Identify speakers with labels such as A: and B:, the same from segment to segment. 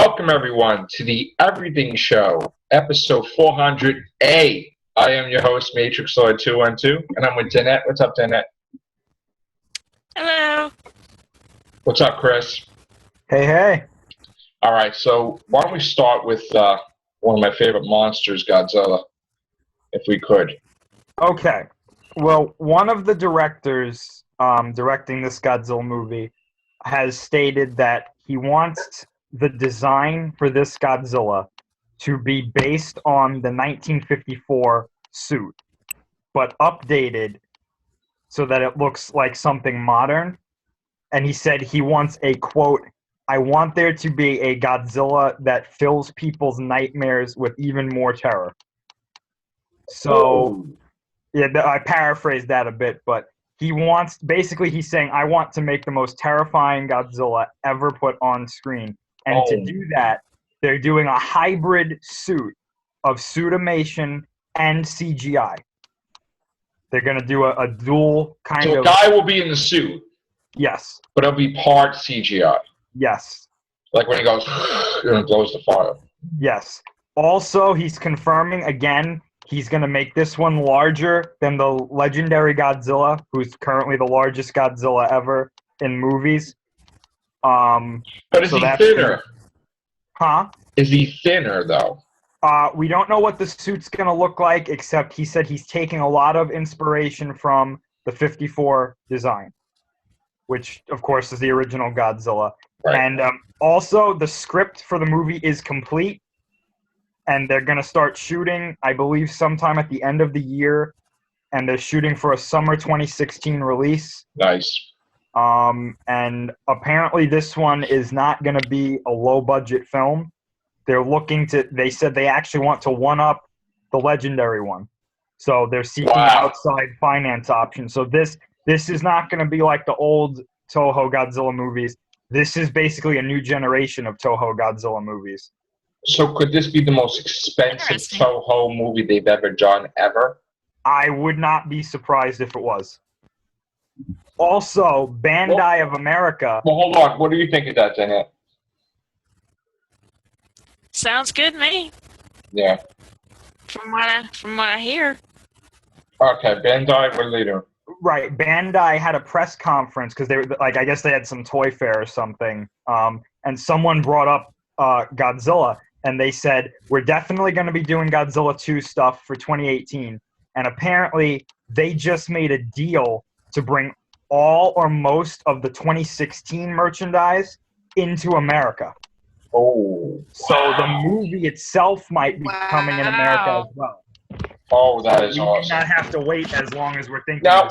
A: Welcome, everyone, to the Everything Show, episode 400A. I am your host, Matrix Lord 212, and I'm with Danette. What's up, Danette?
B: Hello.
A: What's up, Chris?
C: Hey.
A: All right, so why don't we start with one of my favorite monsters, Godzilla, if we could.
C: Okay. Well, one of the directors directing this Godzilla movie has stated that he wants the design for this Godzilla to be based on the 1954 suit, but updated so that it looks like something modern. And he said he wants a, quote, "I want there to be a Godzilla that fills people's nightmares with even more terror." So, yeah, I paraphrased that a bit, but he's saying, I want to make the most terrifying Godzilla ever put on screen. And to do that, they're doing a hybrid suit of suitimation and CGI. They're going to do a dual kind of...
A: So a guy will be in the suit.
C: Yes.
A: But it'll be part CGI.
C: Yes.
A: Like when he goes and blows the fire.
C: Yes. Also, he's confirming, again, he's going to make this one larger than the legendary Godzilla, who's currently the largest Godzilla ever in movies.
A: But is he thinner?
C: Huh?
A: Is he thinner, though?
C: We don't know what the suit's going to look like, except he said he's taking a lot of inspiration from the 54 design, which, of course, is the original Godzilla.
A: Right.
C: And also, the script for the movie is complete, and they're going to start shooting, I believe, sometime at the end of the year, and they're shooting for a summer 2016 release.
A: Nice.
C: And apparently this one is not going to be a low-budget film. They said they actually want to one-up the legendary one. So they're seeking outside finance options. So this is not going to be like the old Toho Godzilla movies. This is basically a new generation of Toho Godzilla movies.
A: So could this be the most expensive Toho movie they've ever done, ever?
C: I would not be surprised if it was. Also, Bandai of America...
A: Well, hold on. What do you think of that, Daniel?
B: Sounds good to me.
A: Yeah.
B: From what I hear.
A: Okay, Bandai, what leader?
C: Right, Bandai had a press conference because they were like, I guess they had some toy fair or something, and someone brought up Godzilla, and they said, we're definitely going to be doing Godzilla 2 stuff for 2018, and apparently they just made a deal to bring all or most of the 2016 merchandise into America.
A: Oh.
C: So the movie itself might be coming in America as well.
A: Oh, that is awesome.
C: We may not have to wait as long as we're thinking.
A: Now,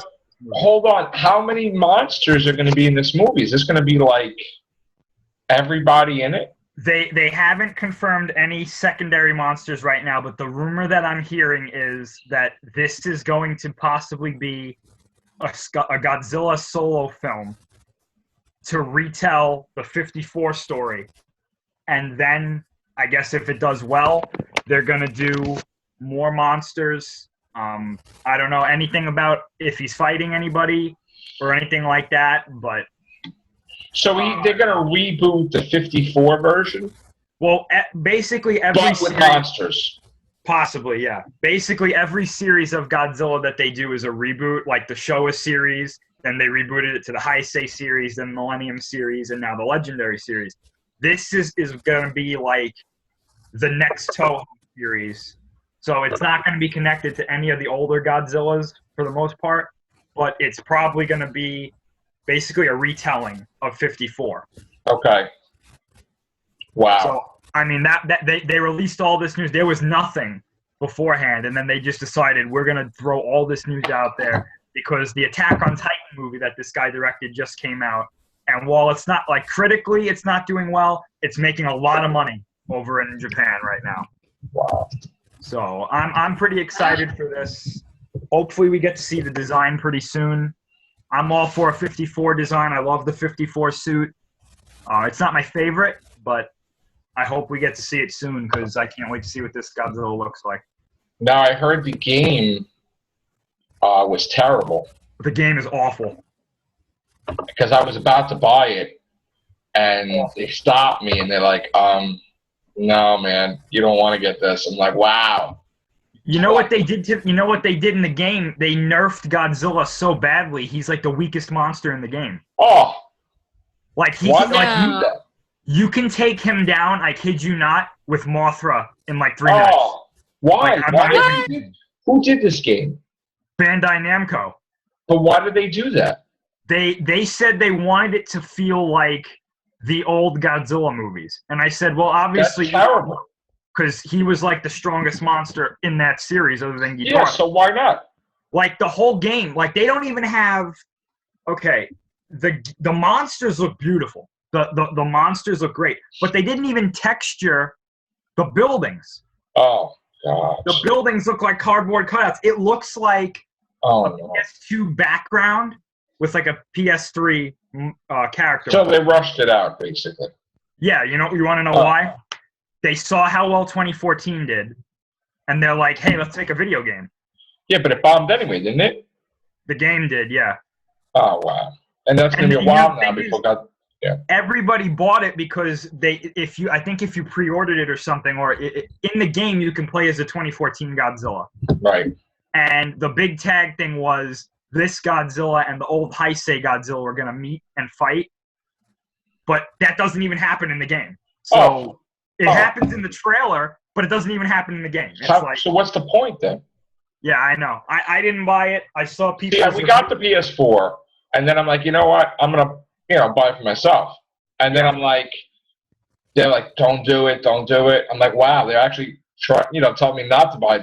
A: hold on. How many monsters are going to be in this movie? Is this going to be like everybody in it?
C: They haven't confirmed any secondary monsters right now, but the rumor that I'm hearing is that this is going to possibly be a Godzilla solo film to retell the 54 story. And then, I guess if it does well, they're going to do more monsters. I don't know anything about if he's fighting anybody or anything like that, but...
A: So they're going to reboot the 54 version?
C: Well, basically every
A: but with monsters.
C: Possibly, yeah. Basically every series of Godzilla that they do is a reboot, like the Showa series, then they rebooted it to the Heisei series, then Millennium series, and now the Legendary series. This is going to be like the next Toho series. So it's not going to be connected to any of the older Godzillas for the most part, but it's probably going to be basically a retelling of 54.
A: Okay. Wow.
C: So, I mean, they released all this news. There was nothing beforehand, and then they just decided we're going to throw all this news out there because the Attack on Titan movie that this guy directed just came out. And while it's not, like, critically it's not doing well, it's making a lot of money over in Japan right now.
A: Wow.
C: So I'm pretty excited for this. Hopefully we get to see the design pretty soon. I'm all for a 54 design. I love the 54 suit. It's not my favorite, but I hope we get to see it soon because I can't wait to see what this Godzilla looks like.
A: Now, I heard the game was terrible.
C: The game is awful.
A: Because I was about to buy it, and they stopped me, and they're like, no, man, you don't want to get this. I'm like, wow.
C: You know what they did in the game? They nerfed Godzilla so badly. He's like the weakest monster in the game.
A: Oh,
C: Like
A: why did they do that?
C: you can take him down. I kid you not, with Mothra in like 3 minutes.
A: Oh, why?
C: Like,
A: Who did this game?
C: Bandai Namco.
A: But why did they do that?
C: They said they wanted it to feel like the old Godzilla movies, and I said, well, obviously,
A: That's terrible.
C: because he was like the strongest monster in that series, other than Ghidorah.
A: Yeah, so why not?
C: Like the whole game, like they don't even have. Okay, the monsters look beautiful. The monsters look great, but they didn't even texture the buildings.
A: Oh, gosh.
C: The buildings look like cardboard cutouts. It looks like
A: Oh,
C: a
A: no.
C: PS2 background with like a PS3 character.
A: So they rushed it out, basically.
C: Yeah, you want to know
A: Oh.
C: why? They saw how well 2014 did, and they're like, hey, let's make a video game.
A: Yeah, but it bombed anyway, didn't it?
C: The game did, yeah.
A: Oh, wow. And that's going to be a
C: And the
A: while now
C: thing
A: before
C: is-
A: God.
C: Everybody bought it because I think if you pre-ordered it or something, or in the game you can play as the 2014 Godzilla.
A: Right.
C: And the big tag thing was this Godzilla and the old Heisei Godzilla were going to meet and fight, but that doesn't even happen in the game. So it happens in the trailer, but it doesn't even happen in the game. It's
A: So what's the point then?
C: Yeah, I know. I didn't buy it. I saw people.
A: Yeah, we got the PS4, and then I'm like, you know what? I'm going to, buy it for myself. And then I'm like, they're like, don't do it. I'm like, wow, they're actually telling me not to buy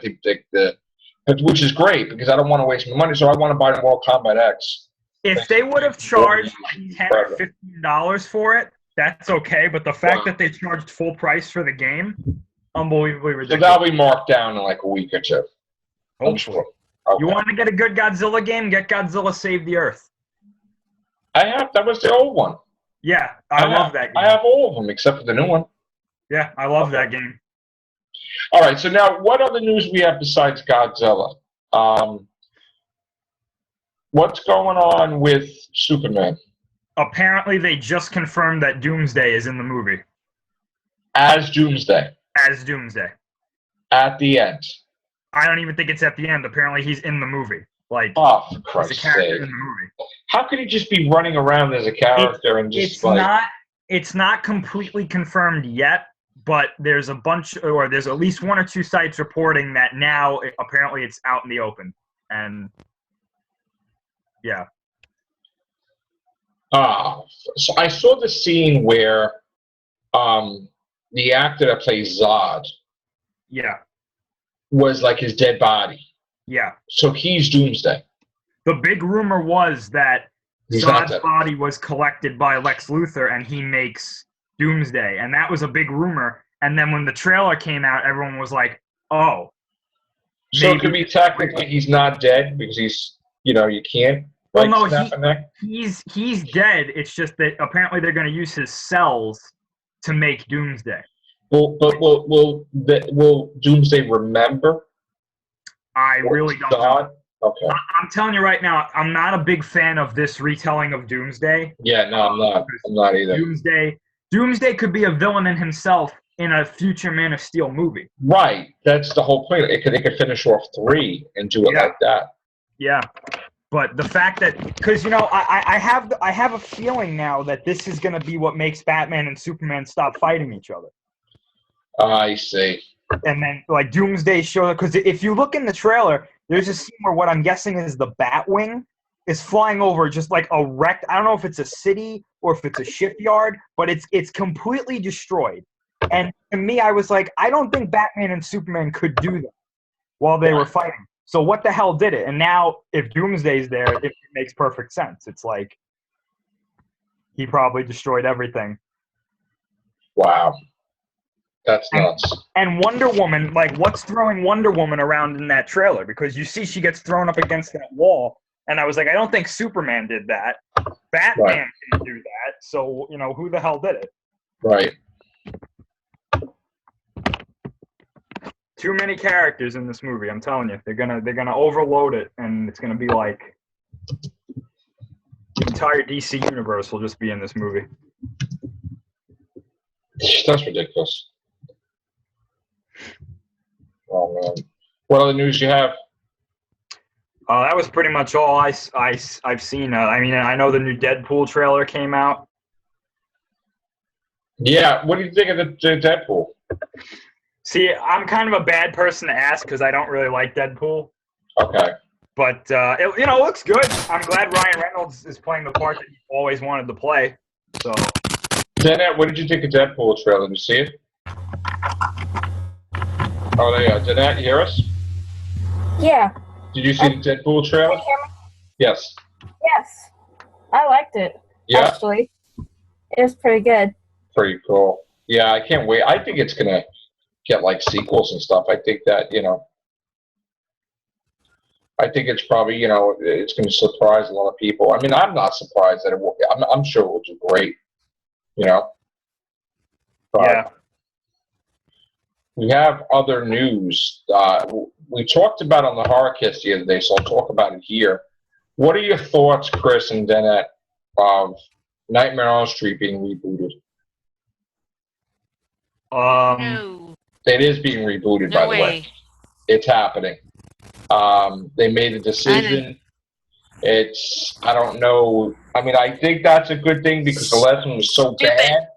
A: which is great because I don't want to waste my money, so I want to buy the Mortal Kombat X.
C: If they would have charged like $10 or $15 for it, that's okay. But the fact that they charged full price for the game, unbelievably
A: So
C: ridiculous.
A: that'll be marked down in like a week or two. I'm
C: Hopefully.
A: sure. Okay.
C: You want to get a good Godzilla game? Get Godzilla Save the Earth.
A: That was the old one.
C: Yeah, I love that game.
A: I have all of them except for the new one.
C: Yeah, I love that game.
A: All right, so now what other news we have besides Godzilla? What's going on with Superman?
C: Apparently, they just confirmed that Doomsday is in the movie
A: As Doomsday,
C: as Doomsday.
A: at the end.
C: I don't even think it's at the end. Apparently, he's in the movie. Like,
A: Oh, for
C: he's a
A: Christ's
C: character
A: sake.
C: in the movie.
A: How could he just be running around as a character and just
C: It's not completely confirmed yet, but there's there's at least 1 or 2 sites reporting that now apparently it's out in the open. And yeah.
A: So I saw the scene where the actor that plays Zod
C: Yeah.
A: was like his dead body.
C: Yeah.
A: So he's Doomsday.
C: The big rumor was that
A: He's not
C: Zod's
A: dead.
C: body was collected by Lex Luthor and he makes Doomsday. And that was a big rumor. And then when the trailer came out, everyone was like, oh.
A: So it
C: maybe-
A: could be technically he's not dead because he's, you can't.
C: Well,
A: like,
C: no,
A: snap a neck.
C: he's dead. It's just that apparently they're going to use his cells to make Doomsday.
A: Will Doomsday remember?
C: I really don't know.
A: Okay.
C: I'm telling you right now, I'm not a big fan of this retelling of Doomsday.
A: Yeah, no, I'm not. I'm not either.
C: Doomsday could be a villain in himself in a future Man of Steel movie.
A: Right. That's the whole point. It could finish off 3 and do it
C: Yeah.
A: like that.
C: Yeah, but the fact that because I have a feeling now that this is going to be what makes Batman and Superman stop fighting each other.
A: I see.
C: And then like Doomsday show, because if you look in the trailer, there's a scene where what I'm guessing is the Batwing is flying over just like a wreck. I don't know if it's a city or if it's a shipyard, but it's completely destroyed. And to me, I was like, I don't think Batman and Superman could do that while they were fighting. So what the hell did it? And now if Doomsday's there, it makes perfect sense. It's like he probably destroyed everything.
A: Wow. That's nuts.
C: And Wonder Woman, like, what's throwing Wonder Woman around in that trailer? Because you see she gets thrown up against that wall. And I was like, I don't think Superman did that. Batman can do that. So, who the hell did it?
A: Right.
C: Too many characters in this movie, I'm telling you. They're gonna overload it, and it's gonna be like the entire DC universe will just be in this movie.
A: That's ridiculous. Oh man, what other news you have?
C: That was pretty much all I've seen. I mean, I know the new Deadpool trailer came out.
A: Yeah, what do you think of the Deadpool?
C: See, I'm kind of a bad person to ask because I don't really like Deadpool.
A: Okay.
C: But, it looks good. I'm glad Ryan Reynolds is playing the part that he always wanted to play. So,
A: Danette, what did you think of Deadpool trailer? Did you see it? Oh, there you are. Danette, you hear us?
D: Yeah.
A: Did you see the Deadpool trailer?
D: Can you hear me?
A: Yes.
D: Yes. I liked it.
A: Yeah,
D: Actually, it was pretty good.
A: pretty cool. Yeah, I can't wait. I think it's going to get, like, sequels and stuff. I think that, I think it's probably, it's going to surprise a lot of people. I mean, I'm not surprised that it will. I'm sure it will do great, But
C: yeah.
A: we have other news. We talked about on the Horrorcast the other day, so I'll talk about it here. What are your thoughts, Chris and Danette, of Nightmare on Elm Street being rebooted?
B: No.
A: It is being rebooted, by
B: No
A: the way.
B: way.
A: It's happening. They made a decision. I don't know. I mean, I think that's a good thing because the last one was so
B: Stupid.
A: bad.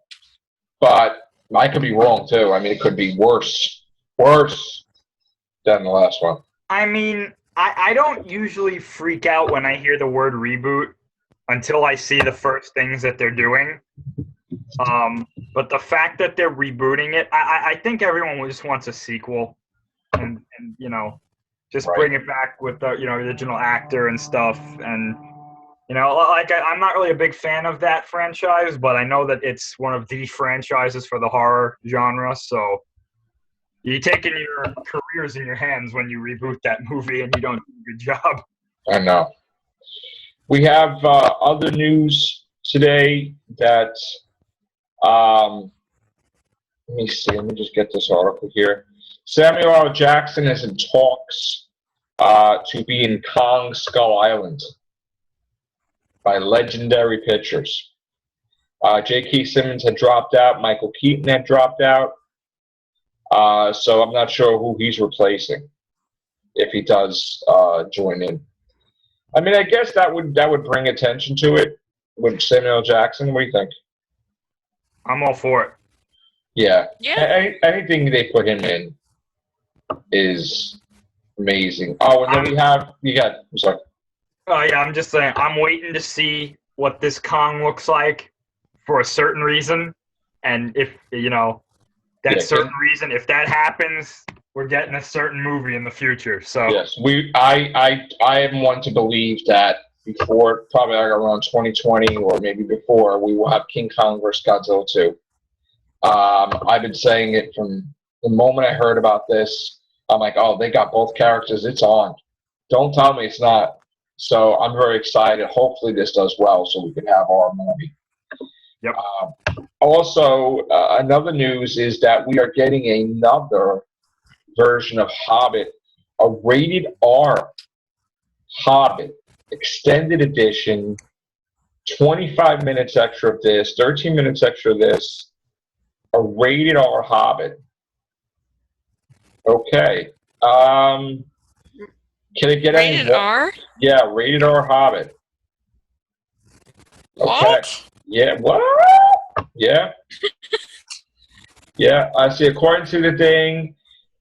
A: But I could be wrong, too. I mean, it could be worse than the last one.
C: I mean, I don't usually freak out when I hear the word reboot until I see the first things that they're doing. But the fact that they're rebooting it, I think everyone just wants a sequel, and just
A: Right.
C: bring it back with the original actor and stuff. And I'm not really a big fan of that franchise, but I know that it's one of the franchises for the horror genre. So you're taking your careers in your hands when you reboot that movie and you don't do a good job.
A: I know. We have other news today that, let me see, let me just get this article here. Samuel L. Jackson is in talks to be in Kong Skull Island by Legendary Pictures. J.K. Simmons had dropped out. Michael Keaton had dropped out. So I'm not sure who he's replacing if he does join in. I mean, I guess that would bring attention to it with Samuel L. Jackson. What do you think?
C: I'm all for it.
A: Yeah.
B: Yeah.
A: Anything they put him in is amazing. Oh, and then I'm sorry.
C: Yeah, I'm just saying, I'm waiting to see what this Kong looks like for a certain reason. And if, that certain reason, if that happens, we're getting a certain movie in the future. So
A: Yes, I am one to believe that before, probably like around 2020 or maybe before, we will have King Kong vs. Godzilla 2. I've been saying it from the moment I heard about this. I'm like, oh, they got both characters. It's on. Don't tell me it's not. So I'm very excited. Hopefully this does well so we can have our movie.
C: Yep.
A: Also, another news is that we are getting another version of Hobbit, a rated R Hobbit extended edition, 25 minutes extra of this, 13 minutes extra of this, a rated R Hobbit. Okay. Can it get any
B: Rated R?
A: Yeah, rated R Hobbit. Okay.
B: What?
A: Yeah, what? Yeah. Yeah, I see. According to the thing,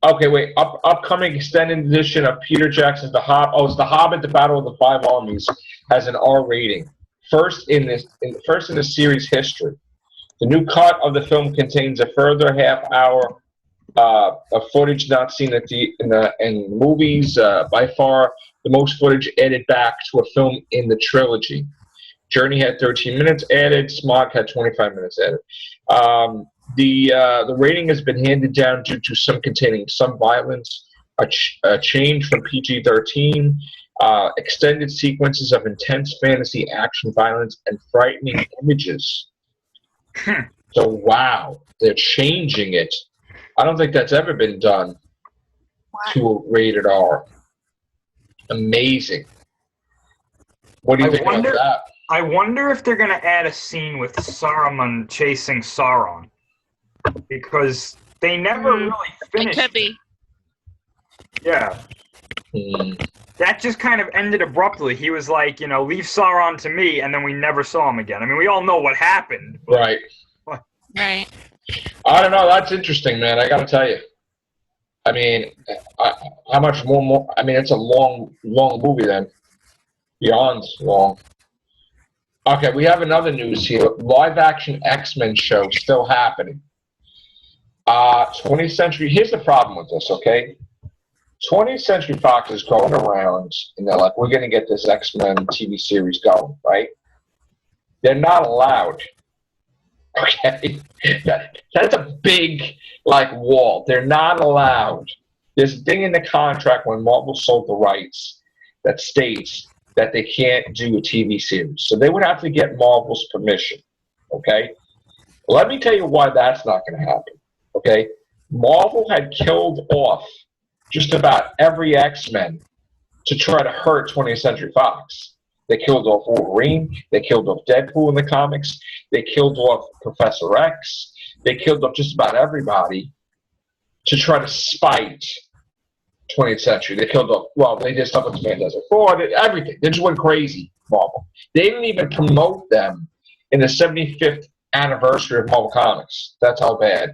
A: okay, wait. Upcoming extended edition of Peter Jackson's The Hobbit. Oh, it's The Hobbit: The Battle of the Five Armies has an R rating. First in the series history. The new cut of the film contains a further half hour of footage not seen in movies. By far, the most footage added back to a film in the trilogy. Journey had 13 minutes added. Smog had 25 minutes added. The rating has been handed down due to some containing some violence, a change from PG-13, extended sequences of intense fantasy action violence, and frightening images. So, wow, they're changing it. I don't think that's ever been done to a rated R. Amazing. What do you think about that?
C: I wonder if they're going to add a scene with Saruman chasing Sauron. because they never really
B: It
C: finished.
B: could be.
C: Yeah.
A: Hmm.
C: That just kind of ended abruptly. He was like, leave Sauron to me, and then we never saw him again. I mean, we all know what happened. But
A: Right.
B: Right.
A: I don't know. That's interesting, man. I got to tell you. I mean, how much more? I mean, it's a long movie then. Beyond long. Okay, we have another news here. Live action X-Men show still happening. 20th Century. Here's the problem with this, okay? 20th Century Fox is going around and they're like, we're going to get this X-Men TV series going, right? They're not allowed. Okay? That's a big, wall. They're not allowed. There's a thing in the contract when Marvel sold the rights that states that they can't do a TV series. So they would have to get Marvel's permission, okay? Let me tell you why that's not going to happen, okay? Marvel had killed off just about every X-Men to try to hurt 20th Century Fox. They killed off Wolverine. They killed off Deadpool in the comics. They killed off Professor X. They killed off just about everybody to try to spite 20th Century. They killed off, they did stuff with Fantastic Four, everything. They just went crazy, Marvel. They didn't even promote them in the 75th anniversary of Marvel Comics. That's how bad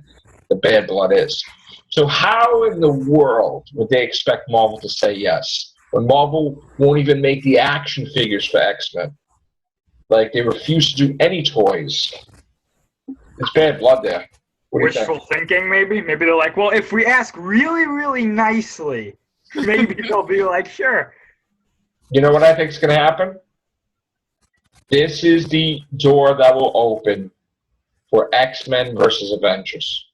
A: the bad blood is. So how in the world would they expect Marvel to say yes when Marvel won't even make the action figures for X-Men? They refuse to do any toys. It's bad blood there. What do you think?
C: wishful thinking, maybe? Maybe they're like, well, if we ask really, really nicely, maybe they'll be like, sure.
A: You know what I think is going to happen? This is the door that will open for X-Men versus Avengers.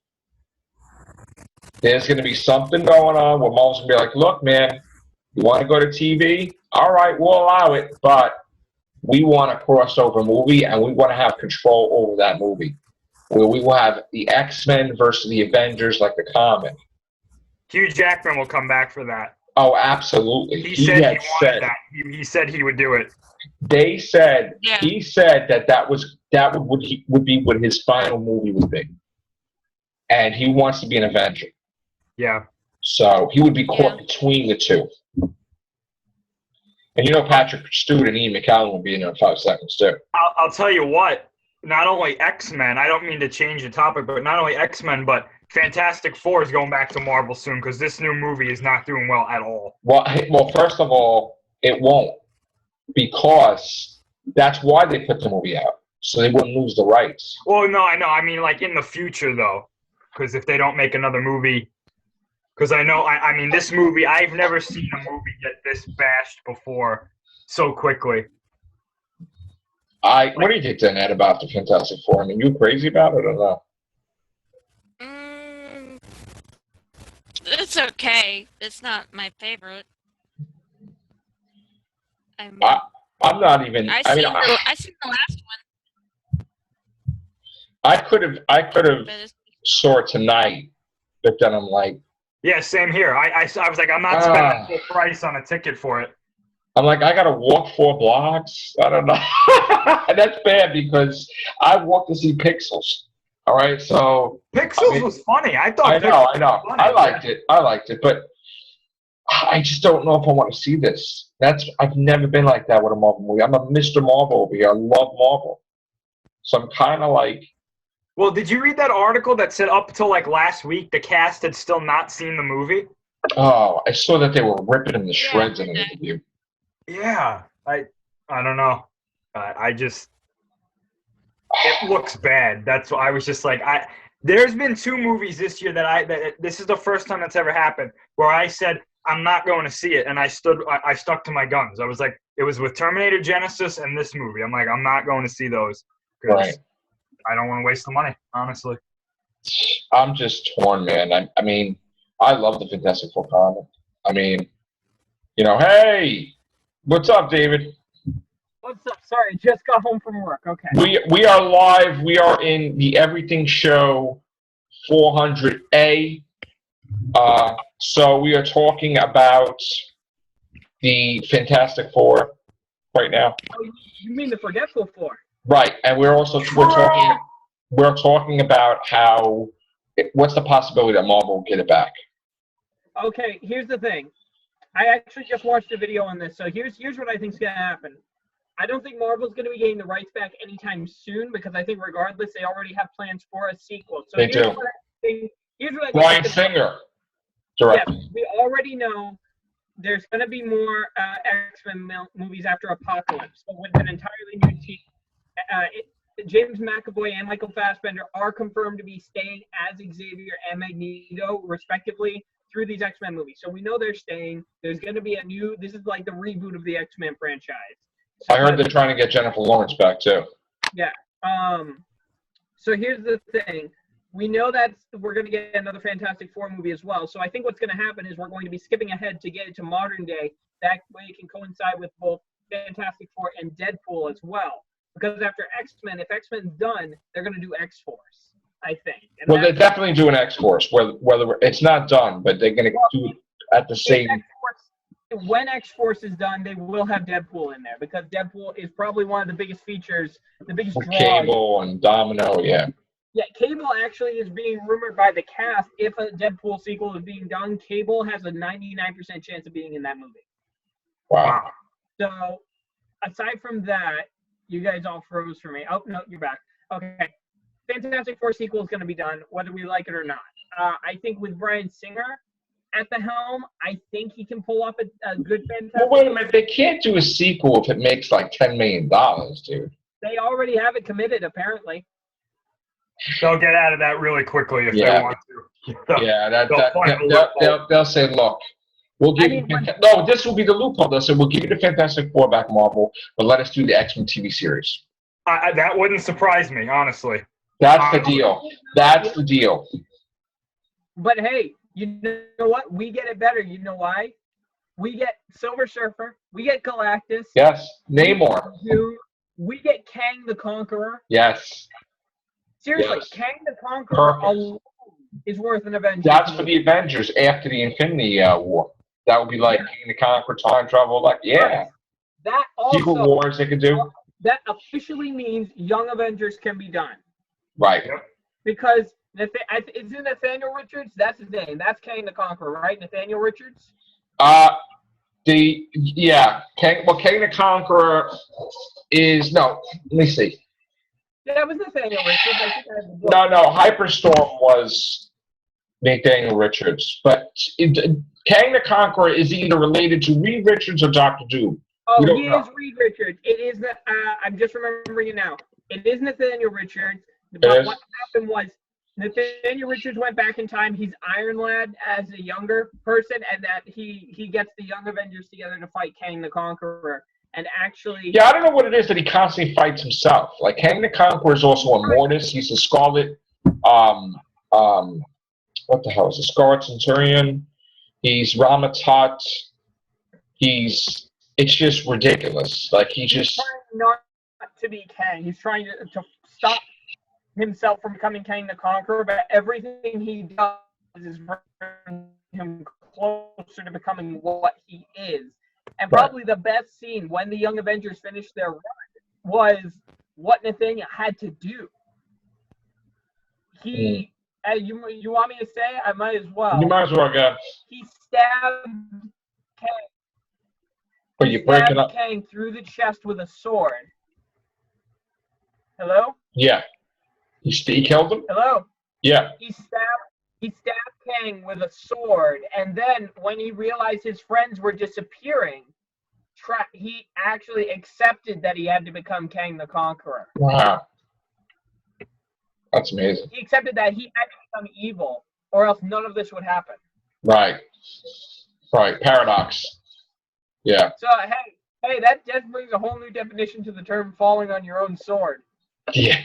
A: There's going to be something going on where Marvel's going to be like, look, man, you want to go to TV? All right, we'll allow it, but we want a crossover movie, and we want to have control over that movie, where we will have the X-Men versus the Avengers like the comic.
C: Hugh Jackman will come back for that.
A: Oh, absolutely.
C: He said he wanted that. He said he would do it.
A: They said
B: Yeah.
A: he said that would be what his final movie would be, and he wants to be an Avenger.
C: Yeah.
A: So he would be caught between the two. And Patrick Stewart and Ian McKellen will be in there in 5 seconds too.
C: I'll tell you what. Not only X-Men, I don't mean to change the topic, but not only X-Men, but Fantastic Four is going back to Marvel soon because this new movie is not doing well at all.
A: Well, first of all, it won't, because that's why they put the movie out, so they wouldn't lose the rights.
C: Well, no, I know. I mean, in the future, though, because if they don't make another movie, because I know, I mean, this movie, I've never seen a movie get this bashed before so quickly.
A: What do you think, then, Ed, about the Fantastic Four? I mean, you crazy about it or not?
B: It's okay. It's not my favorite. I mean,
A: I'm not even.
B: I seen the last one.
A: I could have
B: But it's,
A: saw it tonight, but then I'm like,
C: Yeah, same here. I was like, I'm not spending full price on a ticket for it.
A: I gotta walk 4 blocks. I don't know. And that's bad because I walked to see Pixels. All right, so
C: Pixels was funny. I thought.
A: I know.
C: Funny,
A: I liked it, but I just don't know if I want to see this. I've never been like that with a Marvel movie. I'm a Mr. Marvel over here. I love Marvel, so I'm kind of like.
C: Well, did you read that article that said up till last week the cast had still not seen the movie?
A: Oh, I saw that they were ripping him to shreds in an interview.
C: Yeah, I don't know. I just it looks bad. That's why I was just like, there's been 2 movies this year that this is the first time that's ever happened where I said I'm not going to see it, and I stuck to my guns. I was like, it was with Terminator Genesis and this movie. I'm like, I'm not going to see those because
A: Right.
C: I don't want to waste the money, honestly.
A: I'm just torn, man. I mean, I love the Fantastic Four comic. I mean, hey, what's up, David?
E: What's up? Sorry, just got home from work. Okay.
A: We are live. We are in the Everything Show 400A. So we are talking about the Fantastic Four right now.
E: Oh, you mean the Forgetful Four?
A: Right, and we're talking about how what's the possibility that Marvel will get it back?
E: Okay, here's the thing. I actually just watched a video on this, so here's what I think's gonna happen. I don't think Marvel's gonna be getting the rights back anytime soon because I think regardless they already have plans for a sequel. So
A: They
E: here's
A: do.
E: what I think. Here's what I think.
A: Brian
E: is gonna-
A: Singer
E: Yeah,
A: directing.
E: we already know there's going to be more X-Men movies after Apocalypse, but with an entirely new team. James McAvoy and Michael Fassbender are confirmed to be staying as Xavier and Magneto, respectively, through these X-Men movies. So we know they're staying. There's going to be this is like the reboot of the X-Men franchise. So
A: I heard they're trying to get Jennifer Lawrence back too.
E: Yeah. So here's the thing. We know that we're going to get another Fantastic Four movie as well. So I think what's going to happen is we're going to be skipping ahead to get it to modern day. That way it can coincide with both Fantastic Four and Deadpool as well. Because after X-Men, if X-Men's done, they're going to do X-Force, I think. And
A: Well, they're definitely doing X-Force. Whether it's not done, but they're going to do it at the same.
E: When X-Force is done, they will have Deadpool in there because Deadpool is probably one of the biggest features, the biggest draw.
A: Cable and Domino, yeah.
E: Yeah, Cable actually is being rumored by the cast. If a Deadpool sequel is being done, Cable has a 99% chance of being in that movie.
A: Wow.
E: So, aside from that, you guys all froze for me. Oh, no, you're back. Okay. Fantastic Four sequel is going to be done, whether we like it or not. I think with Bryan Singer at the helm, I think he can pull off a good Fantastic
A: Well, wait a minute. They can't do a sequel if it makes like $10 million, dude.
E: They already have it committed, apparently.
C: They'll get out of that really quickly if
A: Yeah.
C: they want to.
A: Yeah, they'll say, look, we'll give you. No, this will be the loophole. They'll say, we'll give you the Fantastic Four back, Marvel, but let us do the X-Men TV series.
C: That wouldn't surprise me, honestly.
A: That's the deal. That's the deal.
E: But hey, you know what? We get it better. You know why? We get Silver Surfer. We get Galactus.
A: Yes. Namor.
E: We get Kang the Conqueror.
A: Yes.
E: Seriously,
A: Yes.
E: Kang the Conqueror
A: Perfect.
E: alone is worth an Avengers.
A: That's for the Avengers after the Infinity War. That would be like King the Conqueror, time travel. Like, yeah.
E: That
A: Secret
E: also,
A: Wars they could do.
E: that officially means Young Avengers can be done.
A: Right.
E: Because is it Nathaniel Richards? That's his name. That's Kang the Conqueror, right? Nathaniel Richards?
A: Kang the Conqueror is, no, let me see.
E: Yeah, it was Nathaniel Richards. I think I have the book.
A: No, Hyperstorm was Nathaniel Richards. But Kang the Conqueror is either related to Reed Richards or Dr. Doom.
E: Oh,
A: We don't
E: he
A: know.
E: is Reed Richards. It is, I'm just remembering it now. It is Nathaniel Richards.
A: It
E: But
A: is.
E: what happened was Nathaniel Richards went back in time. He's Iron Lad as a younger person, and that he gets the Young Avengers together to fight Kang the Conqueror. And actually,
A: Yeah, I don't know what it is that he constantly fights himself. Like, Kang the Conqueror is also a Mortis. He's a Scarlet, what the hell is a Scarlet Centurion? He's Rama-Tut. It's just ridiculous. Like, he's just,
E: trying not to be Kang. He's trying to stop himself from becoming Kang the Conqueror, but everything he does is bring him closer to becoming what he is. And
A: Right.
E: probably the best scene when the Young Avengers finished their run was what Nathaniel had to do. You want me to say it? I might as well.
A: you might as well go.
E: He stabbed Kang.
A: But you're breaking up.
E: Kang through the chest with a sword. Hello?
A: Yeah. He killed him?
E: Hello?
A: Yeah.
E: He stabbed Kang with a sword, and then when he realized his friends were disappearing, he actually accepted that he had to become Kang the Conqueror.
A: Wow. That's amazing.
E: He accepted that he had to become evil, or else none of this would happen.
A: Right. Right. Paradox. Yeah.
E: So hey, that just brings a whole new definition to the term "falling on your own sword."
A: Yeah.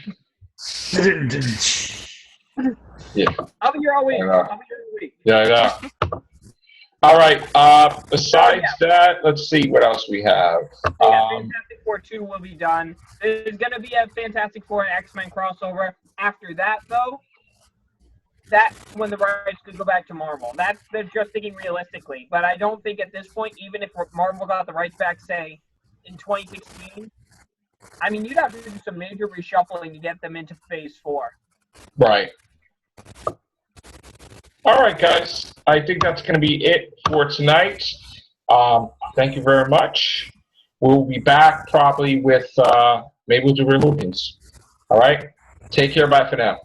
A: Yeah.
E: I'll be here all week.
A: I know.
E: I'll be here all week.
A: Yeah, I know. All right. Besides that, let's see what else we have.
E: Yeah, Fantastic Four 2 will be done. There's going to be a Fantastic Four and X-Men crossover. After that, though, that's when the rights could go back to Marvel. They're just thinking realistically. But I don't think at this point, even if Marvel got the rights back, say, in 2016, I mean, you'd have to do some major reshuffling to get them into Phase 4.
A: Right. All right, guys. I think that's going to be it for tonight. Thank you very much. We'll be back probably with maybe we'll do real movies. All right. Take care. Bye for now.